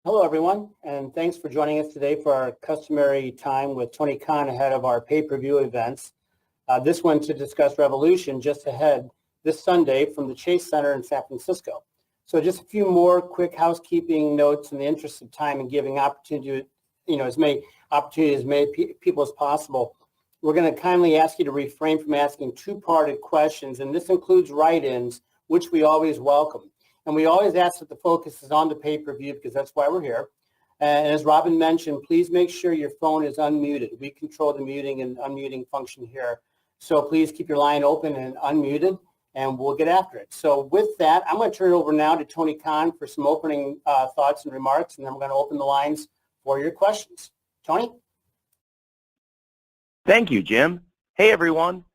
Hello, everyone, and thanks for joining us today for our customary time with Tony Khan ahead of our pay-per-view events. This one to discuss Revolution just ahead this Sunday from the Chase Center in San Francisco. So just a few more quick housekeeping notes in the interest of time and giving opportunity, as many opportunities as many people as possible. We're going to kindly ask you to refrain from asking two-parted questions, and this includes write-ins, which we always welcome. And we always ask that the focus is on the pay-per-view because that's why we're here. And as Robin mentioned, please make sure your phone is unmuted. We control the muting and unmuting function here. So please keep your line open and unmuted, and we'll get after it. So with that, I'm going to turn it over now to Tony Khan for some opening thoughts and remarks, and then we're going to open the lines for your questions. Tony? Thank you, Jim. Hey, everyone.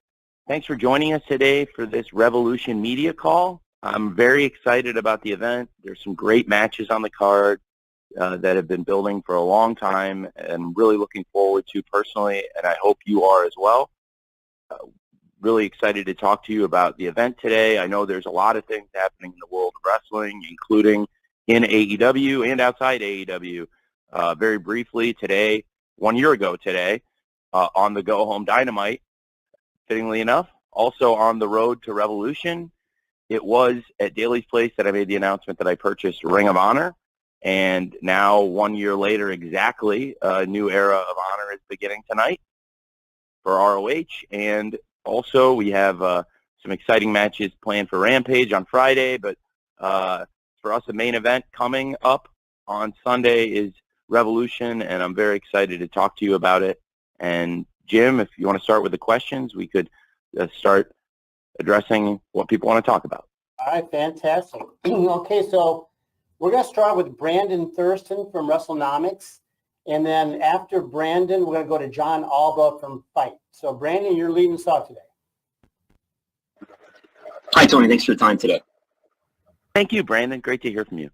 Thanks for joining us today for this Revolution media call. I'm very excited about the event. There's some great matches on the card that have been building for a long time and really looking forward to personally, and I hope you are as well. Really excited to talk to you about the event today. I know there's a lot of things happening in the world of wrestling, including in AEW and outside AEW. Very briefly today, 1 year ago today, on the Go Home Dynamite, fittingly enough, also on the road to Revolution, it was at Daly's Place that I made the announcement that I purchased Ring of Honor, and now 1 year later exactly, a new era of honor is beginning tonight for ROH, and also we have some exciting matches planned for Rampage on Friday, but for us the main event coming up on Sunday is Revolution, and I'm very excited to talk to you about it. And Jim, if you want to start with the questions, we could start addressing what people want to talk about. All right, fantastic. Okay, so we're going to start with Brandon Thurston from WrestleNomics, and then after Brandon, we're going to go to John Alba from Fight. So Brandon, you're leading us off today. Hi, Tony. Thanks for the time today. Thank you, Brandon. Great to hear from you.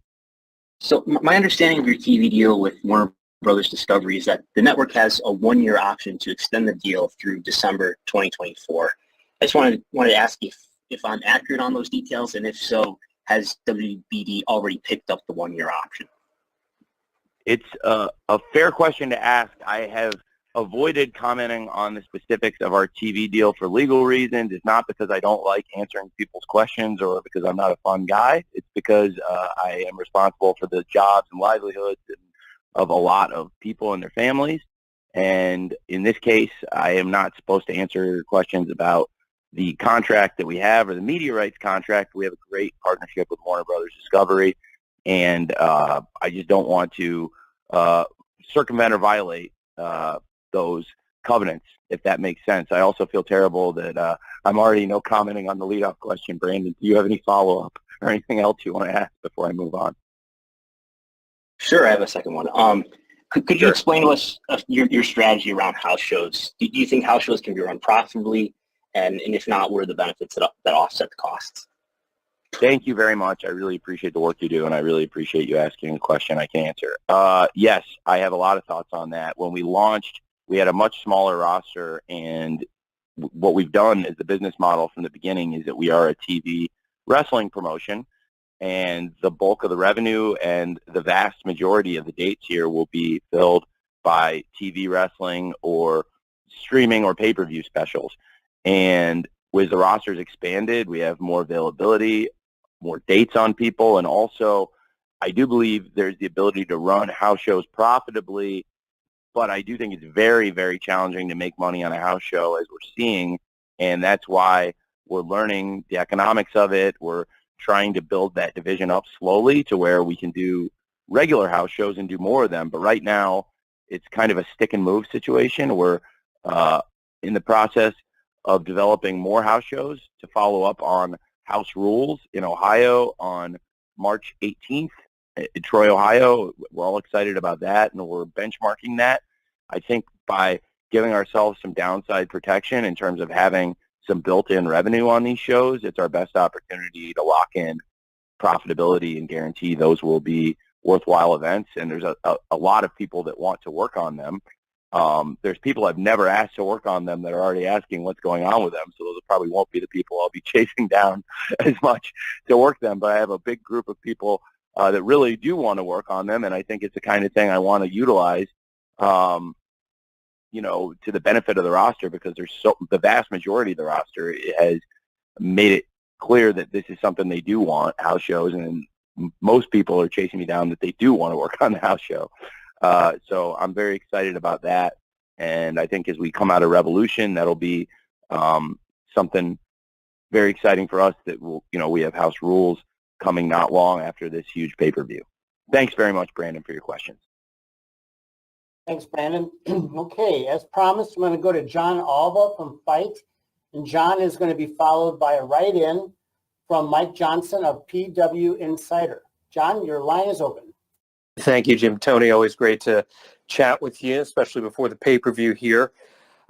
So my understanding of your TV deal with Warner Brothers Discovery is that the network has a 1-year option to extend the deal through December 2024. I just wanted to ask if I'm accurate on those details, and if so, has WBD already picked up the 1-year option? It's a fair question to ask. I have avoided commenting on the specifics of our TV deal for legal reasons. It's not because I don't like answering people's questions or because I'm not a fun guy. It's because I am responsible for the jobs and livelihoods of a lot of people and their families. And in this case, I am not supposed to answer questions about the contract that we have or the media rights contract. We have a great partnership with Warner Brothers Discovery, and I just don't want to circumvent or violate those covenants, if that makes sense. I also feel terrible that I'm already commenting on the leadoff question. Brandon, do you have any follow-up or anything else you want to ask before I move on? Sure, I have a second one. Could you explain to us your strategy around house shows? Do you think house shows can be run profitably? And if not, what are the benefits that offset the costs? Thank you very much. I really appreciate the work you do, and I really appreciate you asking a question I can answer. Yes, I have a lot of thoughts on that. When we launched, we had a much smaller roster, and what we've done as the business model from the beginning is that we are a TV wrestling promotion, and the bulk of the revenue and the vast majority of the dates here will be filled by TV wrestling or streaming or pay-per-view specials. And with the rosters expanded, we have more availability, more dates on people, and also I do believe there's the ability to run house shows profitably, but I do think it's very, very challenging to make money on a house show as we're seeing, and that's why we're learning the economics of it. We're trying to build that division up slowly to where we can do regular house shows and do more of them, but right now it's kind of a stick and move situation. We're in the process of developing more house shows to follow up on House Rules in Ohio on March 18th in Troy, Ohio. We're all excited about that, and we're benchmarking that. I think by giving ourselves some downside protection in terms of having some built-in revenue on these shows, it's our best opportunity to lock in profitability and guarantee those will be worthwhile events. And there's a lot of people that want to work on them. There's people I've never asked to work on them that are already asking what's going on with them, so those probably won't be the people I'll be chasing down as much to work them. But I have a big group of people that really do want to work on them, and I think it's the kind of thing I want to utilize, to the benefit of the roster, because the vast majority of the roster has made it clear that this is something they do want, house shows, and most people are chasing me down that they do want to work on the house show. So I'm very excited about that, and I think as we come out of Revolution, that'll be something very exciting for us, that we have house rules coming not long after this huge pay-per-view. Thanks very much, Brandon, for your questions. Thanks, Brandon. Okay, as promised, I'm going to go to John Alba from Fight, and John is going to be followed by a write-in from Mike Johnson of PW Insider. John, your line is open. Thank you, Jim. Tony, always great to chat with you, especially before the pay-per-view here.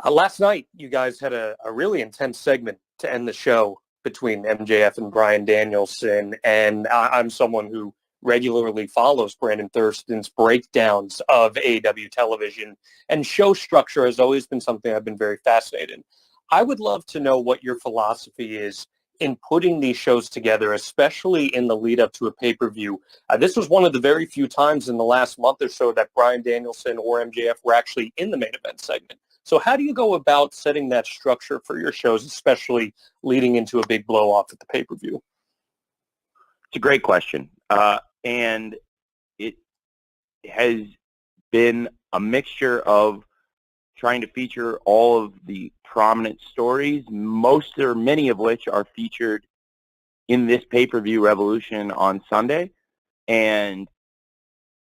Last night, you guys had a really intense segment to end the show between MJF and Bryan Danielson, and I'm someone who regularly follows Brandon Thurston's breakdowns of AEW television, and show structure has always been something I've been very fascinated in. I would love to know what your philosophy is in putting these shows together, especially in the lead up to a pay-per-view. This was one of the very few times in the last month or so that Bryan Danielson or MJF were actually in the main event segment. So how do you go about setting that structure for your shows, especially leading into a big blow-off at the pay-per-view? It's a great question. And it has been a mixture of trying to feature all of the prominent stories, most or many of which are featured in this pay-per-view Revolution on Sunday. And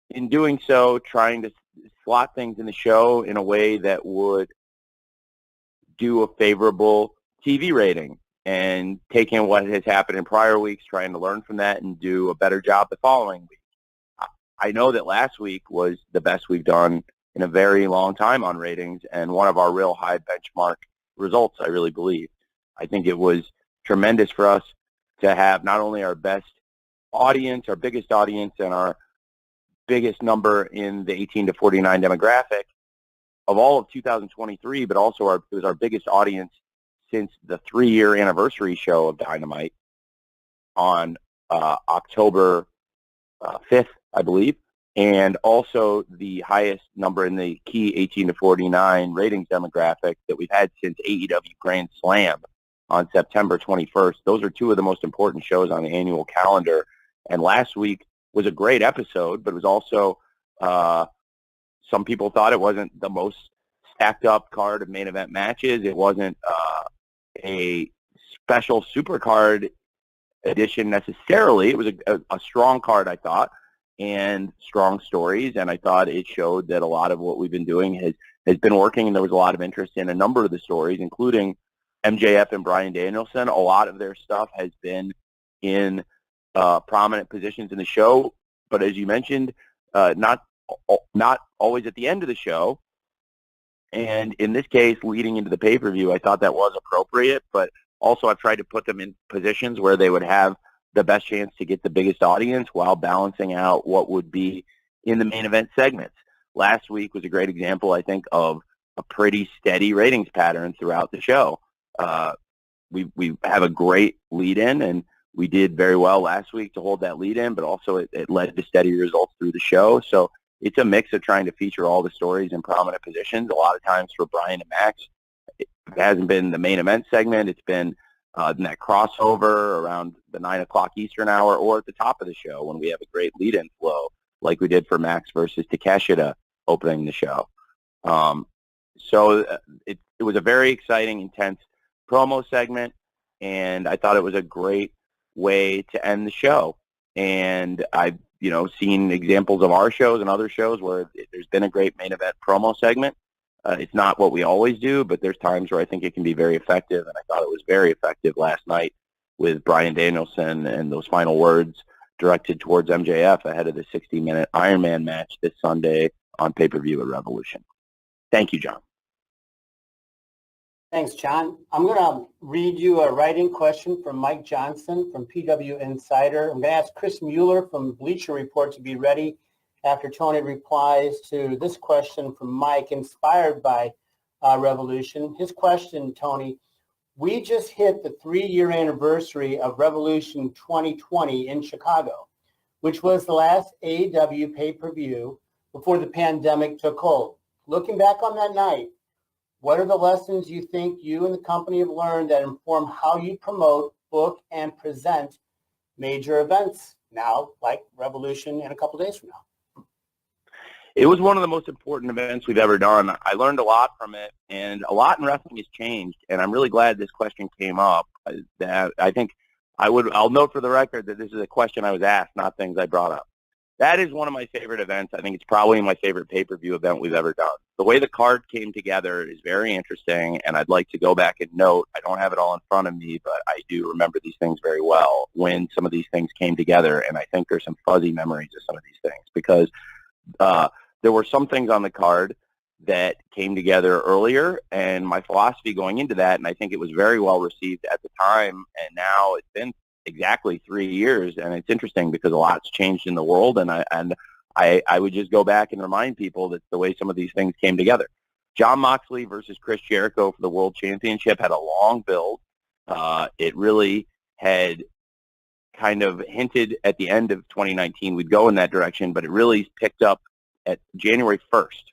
in doing so, trying to slot things in the show in a way that would do a favorable TV rating, and taking what has happened in prior weeks, trying to learn from that and do a better job the following week. I know that last week was the best we've done in a very long time on ratings, and one of our real high benchmark results, I really believe. I think it was tremendous for us to have not only our best audience, our biggest audience, and our biggest number in the 18 to 49 demographic of all of 2023, but also it was our biggest audience since the 3-year anniversary show of Dynamite on October 5th, I believe, and also the highest number in the key 18 to 49 ratings demographic that we've had since AEW Grand Slam on September 21st. Those are two of the most important shows on the annual calendar, and last week was a great episode, but it was also, some people thought it wasn't the most stacked up card of main event matches. It wasn't a special super card edition necessarily. It was a strong card, I thought, and strong stories, and I thought it showed that a lot of what we've been doing has been working, and there was a lot of interest in a number of the stories, including MJF and Bryan Danielson. A lot of their stuff has been in prominent positions in the show, but as you mentioned, not always at the end of the show. And in this case, leading into the pay-per-view, I thought that was appropriate, but also I've tried to put them in positions where they would have the best chance to get the biggest audience while balancing out what would be in the main event segments. Last week was a great example, I think, of a pretty steady ratings pattern throughout the show. We have a great lead-in, and we did very well last week to hold that lead-in, but also it led to steady results through the show. So it's a mix of trying to feature all the stories in prominent positions. A lot of times for Bryan and Max, it hasn't been the main event segment. It's been in that crossover around the 9 o'clock Eastern hour, or at the top of the show when we have a great lead-in flow, like we did for Max versus Takeshita opening the show. So it was a very exciting, intense promo segment, and I thought it was a great way to end the show. And I've seen examples of our shows and other shows where there's been a great main event promo segment. It's not what we always do, but there's times where I think it can be very effective, and I thought it was very effective last night with Bryan Danielson and those final words directed towards MJF ahead of the 60-minute Iron Man match this Sunday on pay-per-view at Revolution. Thank you, John. Thanks, John. I'm going to read you a writing question from Mike Johnson from PW Insider. I'm going to ask Chris Mueller from Bleacher Report to be ready after Tony replies to this question from Mike, inspired by Revolution. His question, Tony: we just hit the 3-year anniversary of Revolution 2020 in Chicago, which was the last AEW pay-per-view before the pandemic took hold. Looking back on that night, what are the lessons you think you and the company have learned that inform how you promote, book, and present major events now, like Revolution in a couple days from now? It was one of the most important events we've ever done. I learned a lot from it, and a lot in wrestling has changed, and I'm really glad this question came up. That I think I'll note for the record that this is a question I was asked, not things I brought up. That is one of my favorite events. I think it's probably my favorite pay-per-view event we've ever done. The way the card came together is very interesting, and I'd like to go back and note, I don't have it all in front of me, but I do remember these things very well when some of these things came together, and I think there's some fuzzy memories of some of these things because there were some things on the card that came together earlier, and my philosophy going into that, and I think it was very well received at the time, and now it's been exactly 3 years, and it's interesting because a lot's changed in the world, and I would just go back and remind people that the way some of these things came together. Jon Moxley versus Chris Jericho for the World Championship had a long build. It really had kind of hinted at the end of 2019 we'd go in that direction, but it really picked up at January 1st.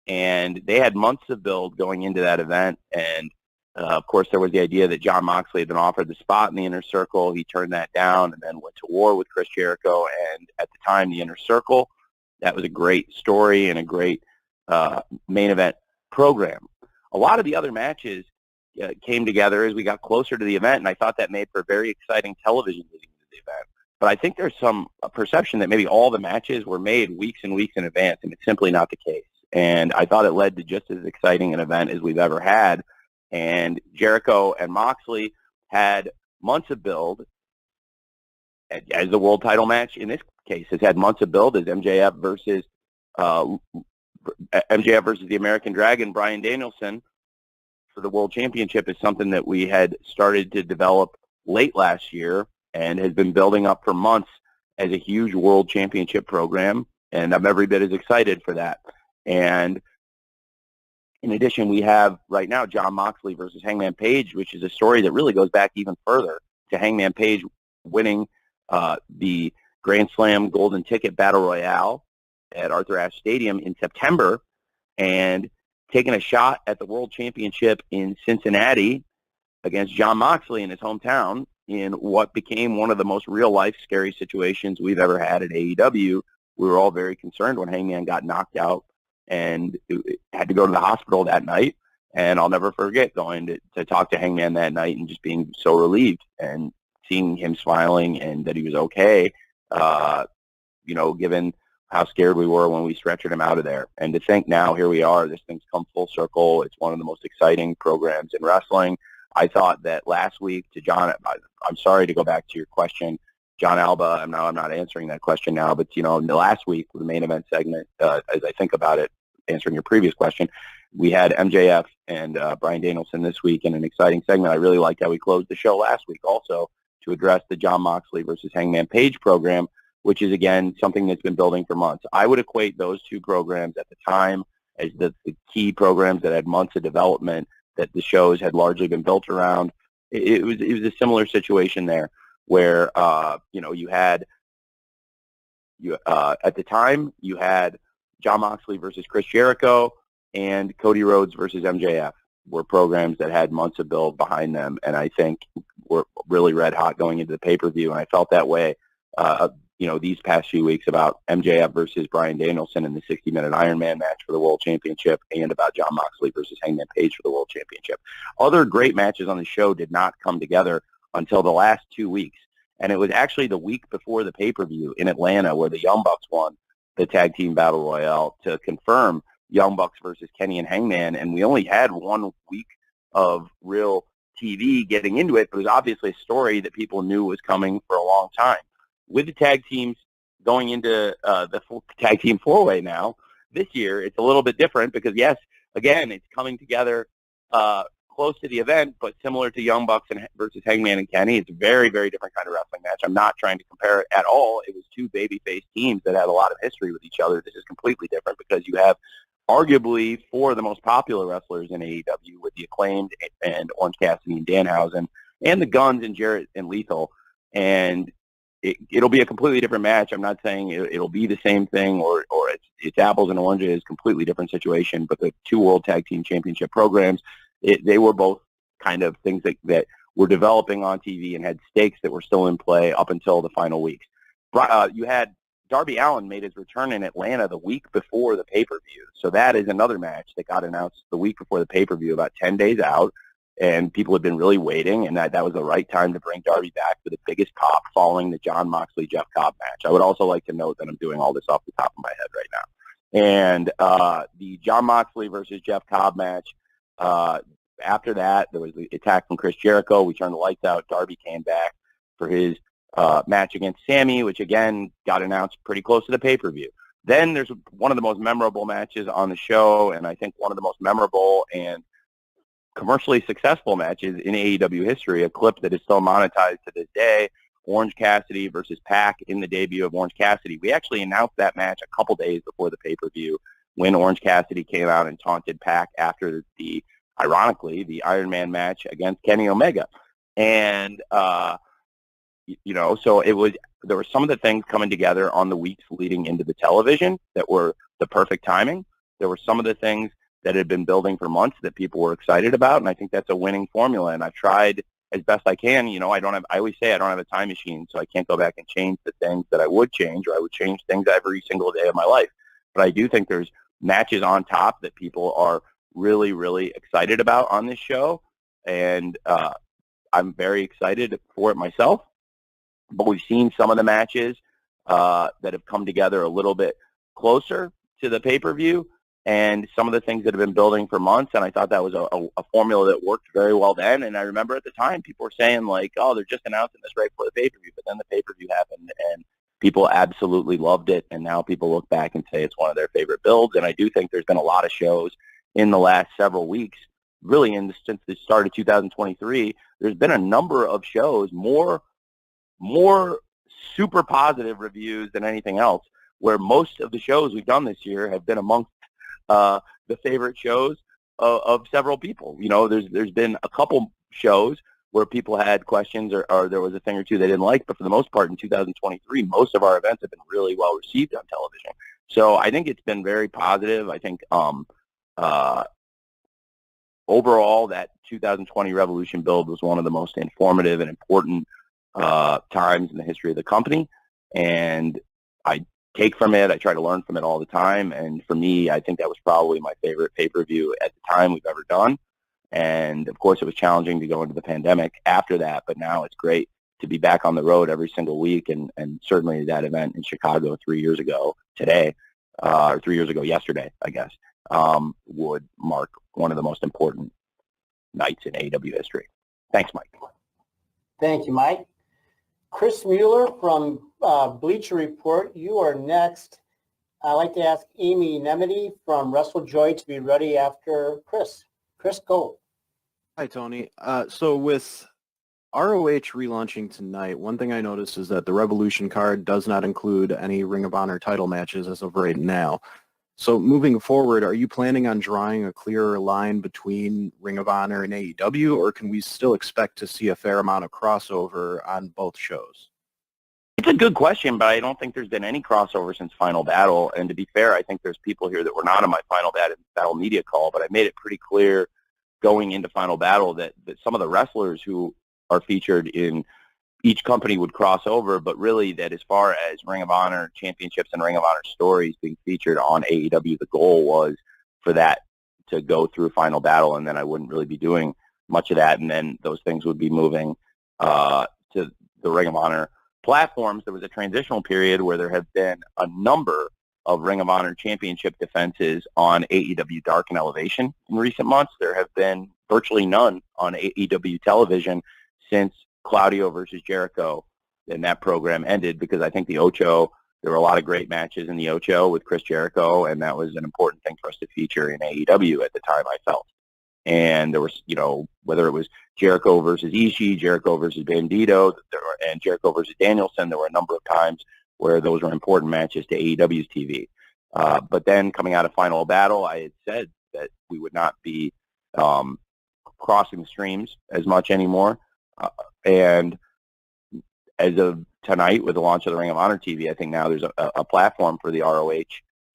And they had months of build going into that event. And, of course, there was the idea that Jon Moxley had been offered the spot in the Inner Circle. He turned that down and then went to war with Chris Jericho. And at the time, the Inner Circle, that was a great story and a great main event program. A lot of the other matches came together as we got closer to the event, and I thought that made for a very exciting television leading to the event. But I think there's some perception that maybe all the matches were made weeks and weeks in advance, and it's simply not the case. And I thought it led to just as exciting an event as we've ever had. And Jericho and Moxley had months of build, as the world title match in this case has had months of build as MJF versus the American Dragon, Bryan Danielson, for the World Championship is something that we had started to develop late last year and has been building up for months as a huge World Championship program, and I'm every bit as excited for that. And in addition, we have right now Jon Moxley versus Hangman Page, which is a story that really goes back even further to Hangman Page winning the Grand Slam Golden Ticket Battle Royale at Arthur Ashe Stadium in September and taking a shot at the World Championship in Cincinnati against Jon Moxley in his hometown in what became one of the most real-life scary situations we've ever had at AEW. We were all very concerned when Hangman got knocked out and had to go to the hospital that night. And I'll never forget going to talk to Hangman that night and just being so relieved and seeing him smiling and that he was okay, given how scared we were when we stretchered him out of there. And to think now, here we are, this thing's come full circle. It's one of the most exciting programs in wrestling. I thought that last week to John, I'm sorry to go back to your question, John Alba, I'm not answering that question now, but, last week, the main event segment, as I think about it, answering your previous question, we had MJF and Bryan Danielson this week in an exciting segment. I really liked how we closed the show last week also to address the Jon Moxley versus Hangman Page program, which is, again, something that's been building for months. I would equate those two programs at the time as the key programs that had months of development that the shows had largely been built around. It was a similar situation there where, you had at the time, you had Jon Moxley versus Chris Jericho and Cody Rhodes versus MJF were programs that had months of build behind them, and I think were really red hot going into the pay-per-view, and I felt that way these past few weeks about MJF versus Bryan Danielson in the 60-minute Iron Man match for the World Championship and about Jon Moxley versus Hangman Page for the World Championship. Other great matches on the show did not come together until the last 2 weeks, and it was actually the week before the pay-per-view in Atlanta where the Young Bucks won the Tag Team Battle Royale to confirm Young Bucks versus Kenny and Hangman, and we only had 1 week of real TV getting into it, but it was obviously a story that people knew was coming for a long time. With the tag teams going into the full tag team four-way now, this year it's a little bit different because, yes, again, it's coming together close to the event, but similar to Young Bucks versus Hangman and Kenny. It's a very, very different kind of wrestling match. I'm not trying to compare it at all. It was two babyface teams that had a lot of history with each other. This is completely different because you have arguably four of the most popular wrestlers in AEW with the Acclaimed and Orange Cassidy and Danhausen and the Guns and Jarrett and Lethal. And it'll be a completely different match. I'm not saying it'll be the same thing or it's apples and oranges, completely different situation. But the two World Tag Team Championship programs, they were both kind of things that were developing on TV and had stakes that were still in play up until the final weeks. You had Darby Allin made his return in Atlanta the week before the pay-per-view. So that is another match that got announced the week before the pay-per-view, about 10 days out. And people had been really waiting, and that was the right time to bring Darby back for the biggest pop following the Jon Moxley-Jeff Cobb match. I would also like to note that I'm doing all this off the top of my head right now. And the Jon Moxley versus Jeff Cobb match, after that, there was the attack from Chris Jericho. We turned the lights out. Darby came back for his match against Sammy, which, again, got announced pretty close to the pay-per-view. Then there's one of the most memorable matches on the show, and I think one of the most memorable and commercially successful matches in AEW history, a clip that is still monetized to this day, Orange Cassidy versus Pac in the debut of Orange Cassidy. We actually announced that match a couple days before the pay-per-view when Orange Cassidy came out and taunted Pac after ironically, the Iron Man match against Kenny Omega. And, so there were some of the things coming together on the weeks leading into the television that were the perfect timing. There were some of the things that had been building for months that people were excited about, and I think that's a winning formula. And I've tried as best I can. I always say I don't have a time machine, so I can't go back and change the things that I would change, or I would change things every single day of my life. But I do think there's matches on top that people are really, really excited about on this show, and I'm very excited for it myself. But we've seen some of the matches that have come together a little bit closer to the pay-per-view, and some of the things that have been building for months, and I thought that was a formula that worked very well then. And I remember at the time people were saying, like, oh, they're just announcing this right before the pay-per-view, but then the pay-per-view happened, and people absolutely loved it, and now people look back and say it's one of their favorite builds. And I do think there's been a lot of shows in the last several weeks, really since the start of 2023, there's been a number of shows, more super positive reviews than anything else, where most of the shows we've done this year have been amongst the favorite shows of several people. There's been a couple shows where people had questions or there was a thing or two they didn't like, but for the most part in 2023, most of our events have been really well received on television. So I think it's been very positive. I think overall that 2020 Revolution build was one of the most informative and important times in the history of the company, and I take from it. I try to learn from it all the time, and for me, I think that was probably my favorite pay-per-view at the time we've ever done. And of course, it was challenging to go into the pandemic after that, but now it's great to be back on the road every single week, and certainly that event in Chicago 3 years ago today, or 3 years ago yesterday, I guess, would mark one of the most important nights in AEW history. Thanks, Mike. Thank you, Mike. Chris Mueller from Bleacher Report, you are next. I'd like to ask Amy Nemedy from WrestleJoy to be ready after Chris. Chris, go. Hi, Tony. So with ROH relaunching tonight, one thing I noticed is that the Revolution card does not include any Ring of Honor title matches as of right now. So moving forward, are you planning on drawing a clearer line between Ring of Honor and AEW, or can we still expect to see a fair amount of crossover on both shows? It's a good question, but I don't think there's been any crossover since Final Battle. And to be fair, I think there's people here that were not on my Final Battle media call, but I made it pretty clear going into Final Battle that some of the wrestlers who are featured in each company would cross over, but really that as far as Ring of Honor championships and Ring of Honor stories being featured on AEW, the goal was for that to go through Final Battle, and then I wouldn't really be doing much of that, and then those things would be moving to the Ring of Honor platforms. There was a transitional period where there have been a number of Ring of Honor championship defenses on AEW Dark and Elevation in recent months. There have been virtually none on AEW television since Claudio versus Jericho, and that program ended because I think the Ocho, there were a lot of great matches in the Ocho with Chris Jericho, and that was an important thing for us to feature in AEW at the time, I felt. And there was, whether it was Jericho versus Ishii, Jericho versus Bandito, and Jericho versus Danielson, there were a number of times where those were important matches to AEW's TV. But then coming out of Final Battle, I had said that we would not be crossing the streams as much anymore. And as of tonight with the launch of the Ring of Honor TV, I think now there's a platform for the ROH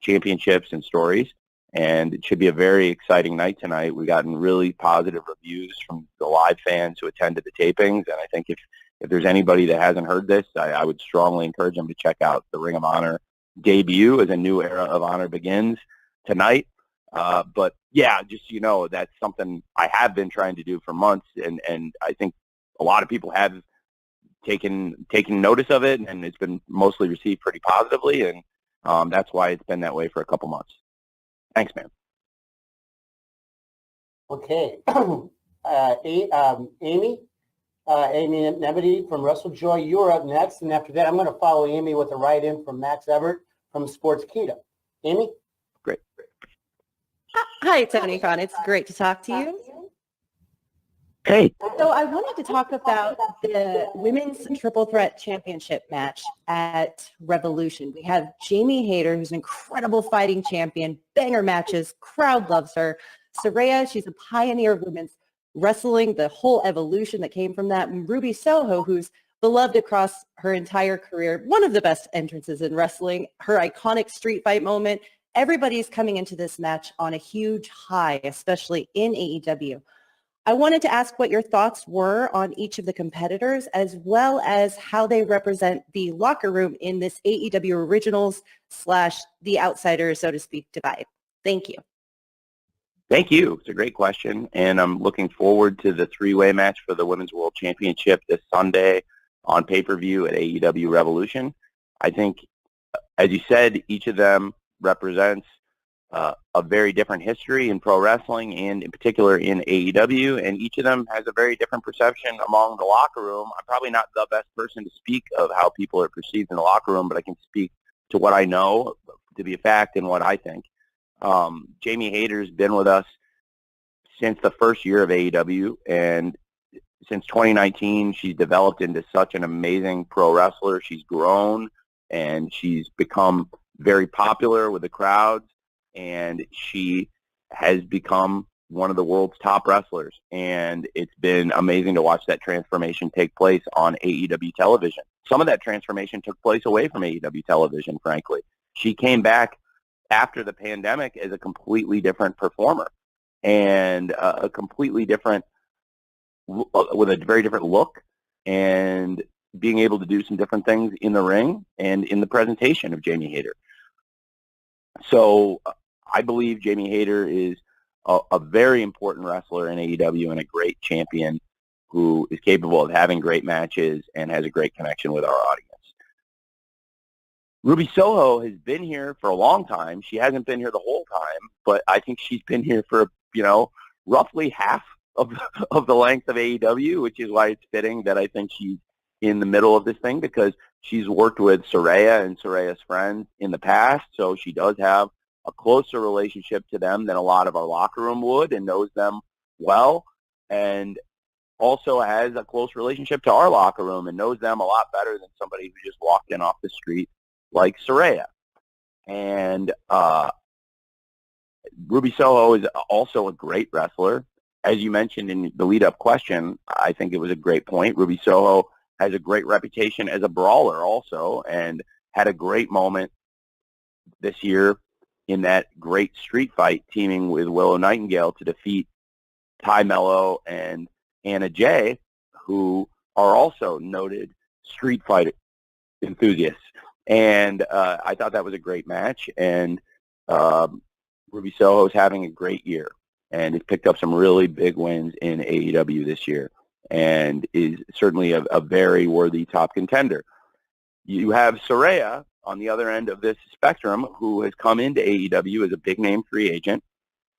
championships and stories, and it should be a very exciting night tonight. We've gotten really positive reviews from the live fans who attended the tapings, and I think if there's anybody that hasn't heard this, I would strongly encourage them to check out the Ring of Honor debut as a new era of honor begins tonight. But yeah, just that's something I have been trying to do for months, and I think a lot of people have taken notice of it, and it's been mostly received pretty positively, and that's why it's been that way for a couple months. Thanks, man. Okay. Amy Nebedy from WrestleJoy, you're up next, and after that, I'm going to follow Amy with a write-in from Max Everett from Sportskeeda. Amy? Great. Hi, Tony Khan. It's great to talk to you. Hey. So I wanted to talk about the Women's Triple Threat Championship match at Revolution. We have Jamie Hayter, who's an incredible fighting champion, banger matches, crowd loves her. Saraya, she's a pioneer of women's wrestling, the whole evolution that came from that. And Ruby Soho, who's beloved across her entire career, one of the best entrances in wrestling, her iconic street fight moment. Everybody's coming into this match on a huge high, especially in AEW. I wanted to ask what your thoughts were on each of the competitors, as well as how they represent the locker room in this AEW Originals / the Outsiders, so to speak, divide. Thank you. Thank you. It's a great question, and I'm looking forward to the three-way match for the Women's World Championship this Sunday on pay-per-view at AEW Revolution. I think, as you said, each of them represents a very different history in pro wrestling and in particular in AEW, and each of them has a very different perception among the locker room. I'm probably not the best person to speak of how people are perceived in the locker room, but I can speak to what I know to be a fact and what I think. Jamie Hayter's been with us since the first year of AEW, and since 2019, she's developed into such an amazing pro wrestler. She's grown, and she's become very popular with the crowds, and she has become one of the world's top wrestlers. And it's been amazing to watch that transformation take place on AEW television. Some of that transformation took place away from AEW television, frankly. She came back after the pandemic as a completely different performer and a completely different, with a very different look, and being able to do some different things in the ring and in the presentation of Jamie Hayter. So I believe Jamie Hayter is a very important wrestler in AEW and a great champion who is capable of having great matches and has a great connection with our audience. Ruby Soho has been here for a long time. She hasn't been here the whole time, but I think she's been here for, roughly half of the length of AEW, which is why it's fitting that I think she's in the middle of this thing, because she's worked with Saraya and Saraya's friends in the past, so she does have a closer relationship to them than a lot of our locker room would, and knows them well, and also has a close relationship to our locker room and knows them a lot better than somebody who just walked in off the street like Saraya. And Ruby Soho is also a great wrestler. As you mentioned in the lead-up question, I think it was a great point. Ruby Soho has a great reputation as a brawler also, and had a great moment this year in that great street fight teaming with Willow Nightingale to defeat Ty Mello and Anna Jay, who are also noted street fight enthusiasts. And I thought that was a great match, and Ruby Soho is having a great year and has picked up some really big wins in AEW this year and is certainly a very worthy top contender. You have Saraya on the other end of this spectrum, who has come into AEW as a big-name free agent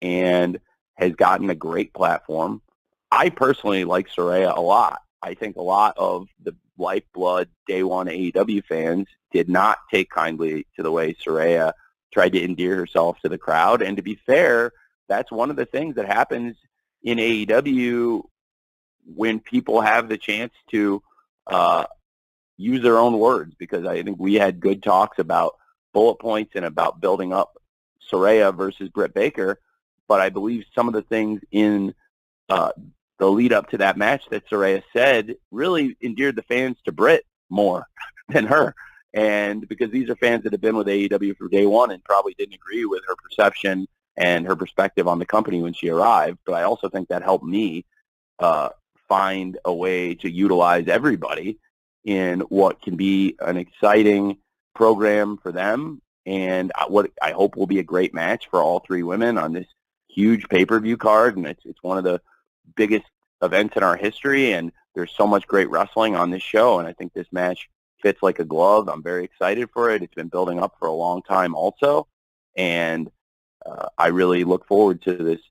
and has gotten a great platform. I personally like Saraya a lot. I think a lot of the lifeblood day one AEW fans did not take kindly to the way Saraya tried to endear herself to the crowd. And to be fair, that's one of the things that happens in AEW when people have the chance to use their own words, because I think we had good talks about bullet points and about building up Saraya versus Britt Baker, but I believe some of the things in the lead up to that match that Saraya said really endeared the fans to Britt more than her. And because these are fans that have been with AEW from day one and probably didn't agree with her perception and her perspective on the company when she arrived. But I also think that helped me find a way to utilize everybody in what can be an exciting program for them, and what I hope will be a great match for all three women on this huge pay-per-view card. And it's one of the biggest events in our history, and there's so much great wrestling on this show, and I think this match fits like a glove. I'm very excited for it. It's been building up for a long time also, and I really look forward to this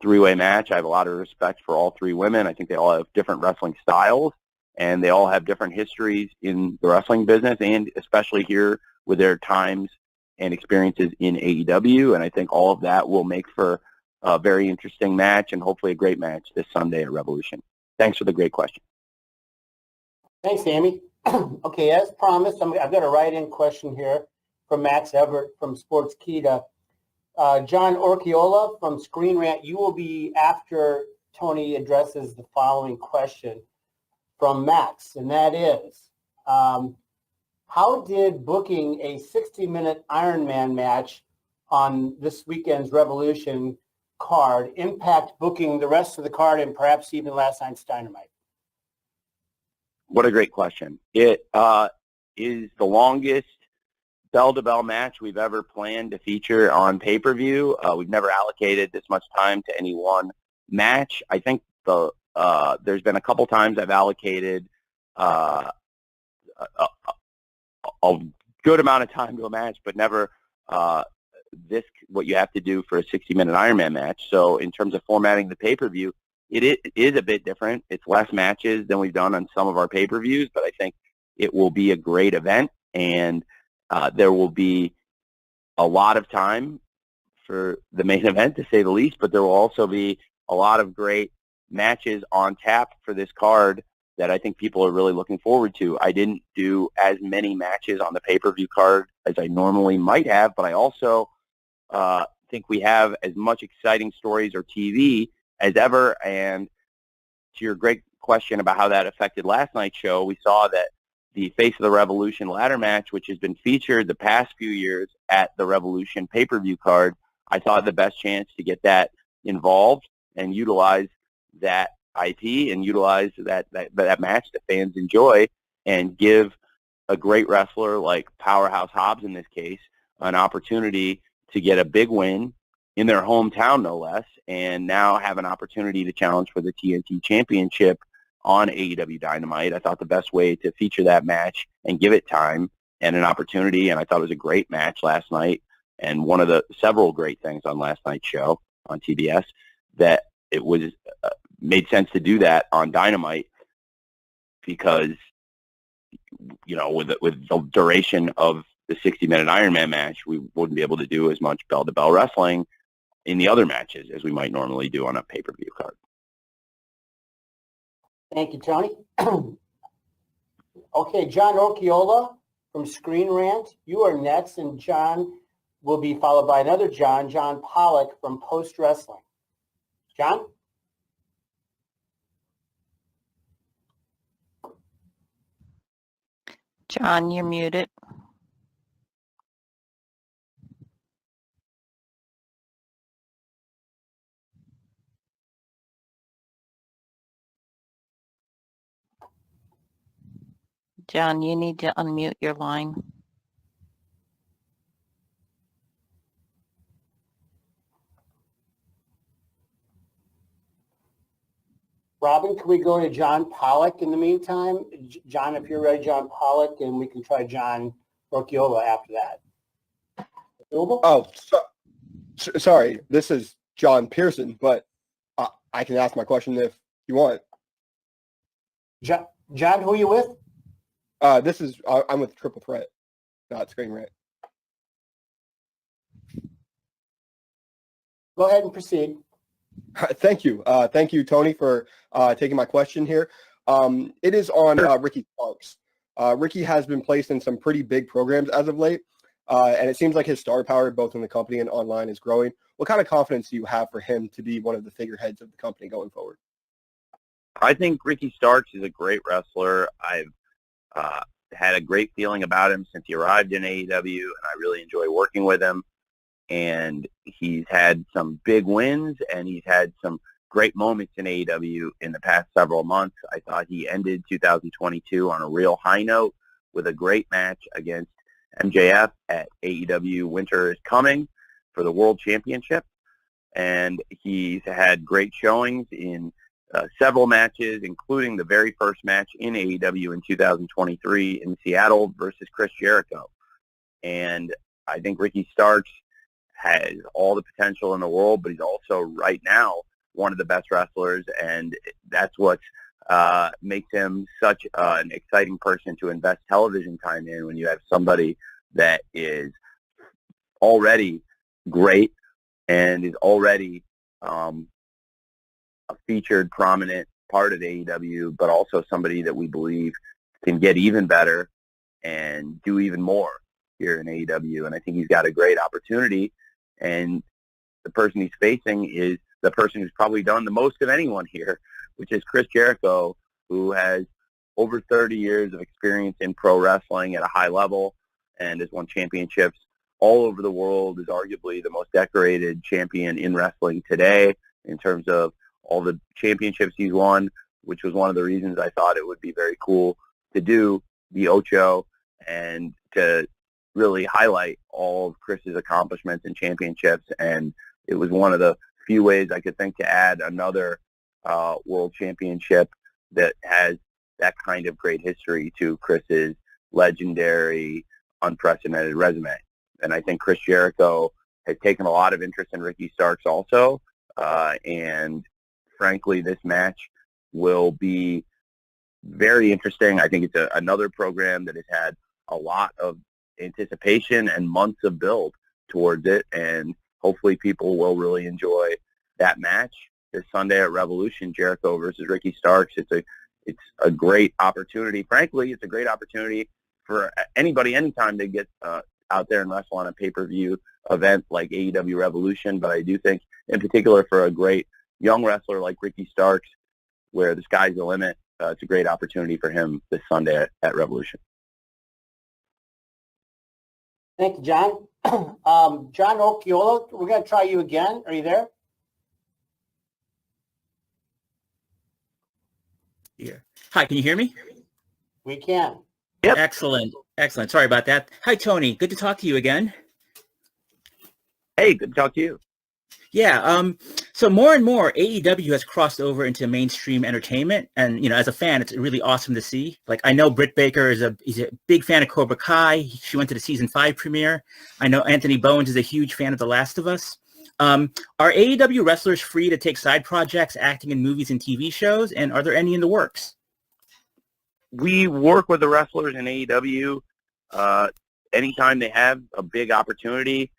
three-way match. I have a lot of respect for all three women. I think they all have different wrestling styles, and they all have different histories in the wrestling business, and especially here with their times and experiences in AEW. And I think all of that will make for a very interesting match and hopefully a great match this Sunday at Revolution. Thanks for the great question. Thanks, Amy. Okay, as promised, I've got a write-in question here from Max Everett from Sportskeeda. John Orchiola from Screen Rant, you will be after Tony addresses the following question from Max, and that is, how did booking a 60-minute Ironman match on this weekend's Revolution card impact booking the rest of the card and perhaps even last night's Dynamite? What a great question. It is the longest bell-to-bell match we've ever planned to feature on pay-per-view. We've never allocated this much time to any one match. I think there's been a couple times I've allocated a good amount of time to a match, but never what you have to do for a 60-minute Ironman match. So in terms of formatting the pay-per-view, it is a bit different. It's less matches than we've done on some of our pay-per-views, but I think it will be a great event, and there will be a lot of time for the main event, to say the least, but there will also be a lot of great matches on tap for this card that I think people are really looking forward to. I didn't do as many matches on the pay-per-view card as I normally might have, but I also think we have as much exciting stories or TV as ever. And to your great question about how that affected last night's show, we saw that the Face of the Revolution ladder match, which has been featured the past few years at the Revolution pay-per-view card, I thought the best chance to get that involved and utilize that IP and utilize that match that fans enjoy, and give a great wrestler like Powerhouse Hobbs in this case an opportunity to get a big win in their hometown, no less, and now have an opportunity to challenge for the TNT Championship on AEW Dynamite. I thought the best way to feature that match and give it time and an opportunity, and I thought it was a great match last night, and one of the several great things on last night's show on TBS, that it was made sense to do that on Dynamite, because, you know, with the duration of the 60-minute Ironman match, we wouldn't be able to do as much bell-to-bell wrestling in the other matches as we might normally do on a pay-per-view card. Thank you, Tony. Okay, John Orchiola from Screen Rant, you are next, and John will be followed by another John Pollock from Post Wrestling. John? John, you're muted. John, you need to unmute your line. Robin, can we go to John Pollock in the meantime? John, if you're ready, John Pollock, and we can try John Orchiola after that. Doable? Oh, sorry. This is John Pearson, but I can ask my question if you want. John, who are you with? I'm with Triple Threat, not Screen Rant. Go ahead and proceed. Thank you. Thank you, Tony, for taking my question here. It is on Ricky Starks. Ricky has been placed in some pretty big programs as of late, and it seems like his star power, both in the company and online, is growing. What kind of confidence do you have for him to be one of the figureheads of the company going forward? I think Ricky Starks is a great wrestler. I've had a great feeling about him since he arrived in AEW, and I really enjoy working with him. And he's had some big wins, and he's had some great moments in AEW in the past several months. I thought he ended 2022 on a real high note with a great match against MJF at AEW Winter is Coming for the World Championship. And he's had great showings in several matches, including the very first match in AEW in 2023 in Seattle versus Chris Jericho. And I think Ricky Starks has all the potential in the world, but he's also right now one of the best wrestlers, and that's what makes him such an exciting person to invest television time in when you have somebody that is already great and is already a featured, prominent part of AEW, but also somebody that we believe can get even better and do even more here in AEW. And I think he's got a great opportunity. And the person he's facing is the person who's probably done the most of anyone here, which is Chris Jericho, who has over 30 years of experience in pro wrestling at a high level and has won championships all over the world, is arguably the most decorated champion in wrestling today in terms of all the championships he's won, which was one of the reasons I thought it would be very cool to do the Ocho and to really highlight all of Chris's accomplishments and championships. And it was one of the few ways I could think to add another world championship that has that kind of great history to Chris's legendary, unprecedented resume. And I think Chris Jericho has taken a lot of interest in Ricky Starks also. And frankly, this match will be very interesting. I think it's another program that has had a lot of anticipation and months of build towards it, and hopefully people will really enjoy that match this Sunday at Revolution, Jericho versus Ricky Starks. It's a great opportunity. Frankly, it's a great opportunity for anybody anytime to get out there and wrestle on a pay-per-view event like AEW Revolution. But I do think, in particular, for a great young wrestler like Ricky Starks, where the sky's the limit, it's a great opportunity for him this Sunday at Revolution. Thank you, John. John Occhiola, we're going to try you again. Are you there? Here. Hi, can you hear me? We can. Yep. Excellent. Excellent. Sorry about that. Hi, Tony. Good to talk to you again. Hey, good to talk to you. Yeah. So more and more AEW has crossed over into mainstream entertainment. And, you know, as a fan, it's really awesome to see. Like, I know Britt Baker he's a big fan of Cobra Kai. She went to the season 5 premiere. I know Anthony Bowens is a huge fan of The Last of Us. Are AEW wrestlers free to take side projects, acting in movies and TV shows? And are there any in the works? We work with the wrestlers in AEW anytime they have a big opportunity.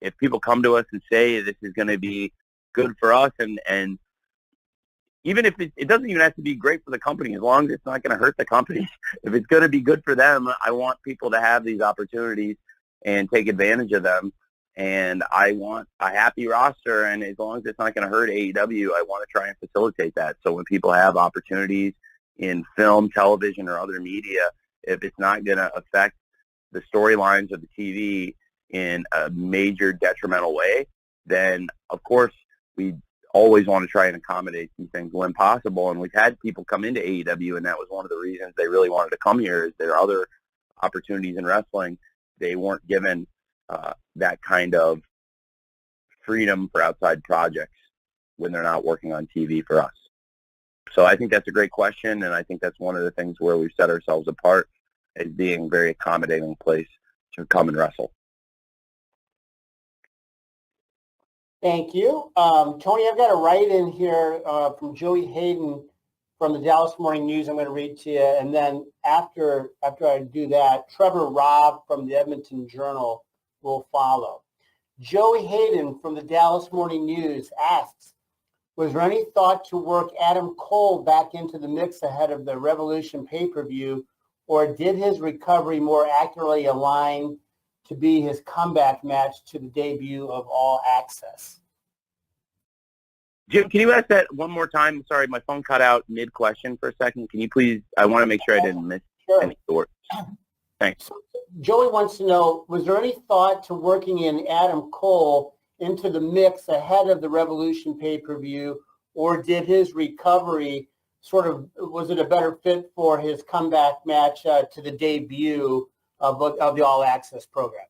If people come to us and say this is going to be good for us, and even if it doesn't even have to be great for the company, as long as it's not going to hurt the company, if it's going to be good for them, I want people to have these opportunities and take advantage of them. And I want a happy roster, and as long as it's not going to hurt AEW, I want to try and facilitate that. So when people have opportunities in film, television, or other media, if it's not going to affect the storylines of the TV in a major detrimental way, then of course we always want to try and accommodate these things when possible. And we've had people come into AEW, and that was one of the reasons they really wanted to come here, is there are other opportunities in wrestling. They weren't given that kind of freedom for outside projects when they're not working on TV for us. So I think that's a great question, and I think that's one of the things where we've set ourselves apart as being a very accommodating place to come and wrestle. Thank you. Tony, I've got a write-in here from Joey Hayden from the Dallas Morning News I'm going to read to you. And then after I do that, Trevor Robb from the Edmonton Journal will follow. Joey Hayden from the Dallas Morning News asks, was there any thought to work Adam Cole back into the mix ahead of the Revolution pay-per-view, or did his recovery more accurately align to be his comeback match to the debut of All Access? Jim, can you ask that one more time? Sorry, my phone cut out mid-question for a second. Can you please, I want to make sure I didn't miss Sure. any sort. Thanks. Joey wants to know, was there any thought to working in Adam Cole into the mix ahead of the Revolution pay-per-view, or did his recovery was it a better fit for his comeback match to the debut of the All Access program?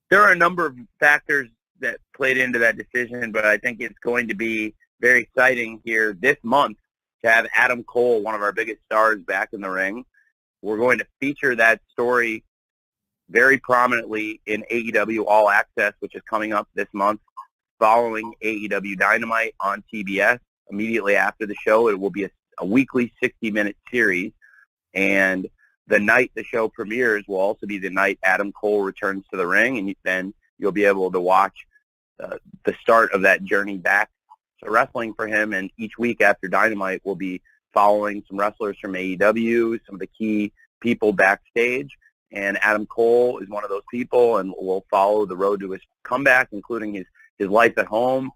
There are a number of factors that played into that decision, but I think it's going to be very exciting here this month to have Adam Cole, one of our biggest stars, back in the ring. We're going to feature that story very prominently in AEW All Access, which is coming up this month, following AEW Dynamite on TBS. Immediately after the show, it will be a weekly 60-minute series, and the night the show premieres will also be the night Adam Cole returns to the ring, and then you'll be able to watch the start of that journey back to wrestling for him. And each week after Dynamite, we'll be following some wrestlers from AEW, some of the key people backstage, and Adam Cole is one of those people, and we'll follow the road to his comeback, including his life at home